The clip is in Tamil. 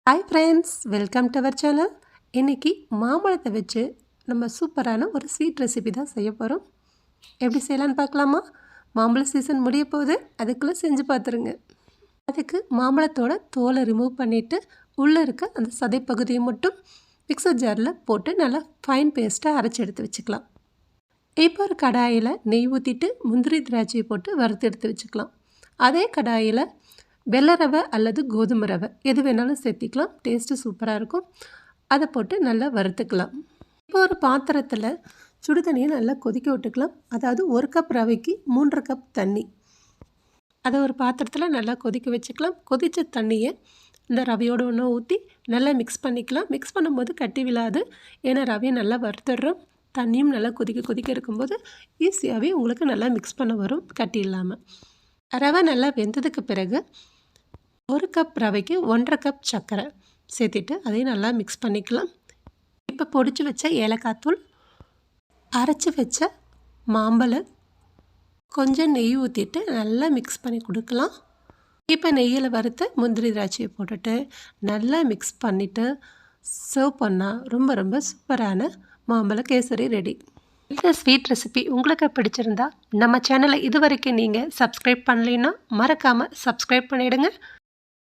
Hi friends, welcome to our channel. இன்றைக்கி மாம்பழத்தை வச்சு நம்ம சூப்பரான ஒரு ஸ்வீட் ரெசிபி தான் செய்ய போகிறோம். எப்படி செய்யலான்னு பார்க்கலாமா? மாம்பழ சீசன் முடிய போகுது, அதுக்குள்ளே செஞ்சு பார்த்துருங்க. அதுக்கு மாம்பழத்தோட தோலை ரிமூவ் பண்ணிவிட்டு உள்ளே இருக்க அந்த சதைப்பகுதியை மட்டும் மிக்சர் ஜாரில் போட்டு நல்லா ஃபைன் பேஸ்ட்டாக அரைச்சி எடுத்து வச்சுக்கலாம். இப்போ ஒரு கடாயில் நெய் ஊற்றிட்டு முந்திரி திராட்சையை போட்டு வறுத்து எடுத்து வச்சுக்கலாம். அதே கடாயில் வெள்ளை ரவை அல்லது கோதுமை ரவை எது வேணாலும் சேர்த்திக்கலாம், டேஸ்ட்டு சூப்பராக இருக்கும். அதை போட்டு நல்லா வறுத்துக்கலாம். இப்போ ஒரு பாத்திரத்தில் சுடு தண்ணியை நல்லா கொதிக்க விட்டுக்கலாம். அதாவது 1 கப் ரவைக்கு 3 கப் தண்ணி. அதை ஒரு பாத்திரத்தில் நல்லா கொதிக்க வச்சுக்கலாம். கொதித்த தண்ணியை இந்த ரவையோடு ஒன்று ஊற்றி நல்லா மிக்ஸ் பண்ணிக்கலாம். மிக்ஸ் பண்ணும்போது கட்டி விழாது, ஏன்னா ரவையை நல்லா வறுத்துடுறோம். தண்ணியும் நல்லா கொதிக்க இருக்கும்போது ஈஸியாகவே உங்களுக்கு நல்லா மிக்ஸ் பண்ண வரும், கட்டி இல்லாமல். ரவை நல்லா வெந்ததுக்கு பிறகு 1 கப் ரவைக்கு 1.5 கப் சர்க்கரை சேர்த்துட்டு அதையும் நல்லா மிக்ஸ் பண்ணிக்கலாம். இப்போ பொடிச்சு வச்ச ஏலக்காய் தூள், அரைச்சி வச்ச மாம்பழம், கொஞ்சம் நெய் ஊற்றிட்டு நல்லா மிக்ஸ் பண்ணி கொடுக்கலாம். இப்போ நெய்யில் வறுத்த முந்திரி திராட்சையை போட்டுட்டு நல்லா மிக்ஸ் பண்ணிவிட்டு சர்வ் பண்ணால் ரொம்ப ரொம்ப சூப்பரான மாம்பழ கேசரி ரெடி. இந்த ஸ்வீட் ரெசிபி உங்களுக்கு பிடிச்சிருந்தா நம்ம சேனலை இது வரைக்கும் நீங்கள் சப்ஸ்கிரைப் பண்ணலைன்னா மறக்காமல் சப்ஸ்கிரைப் பண்ணிவிடுங்க.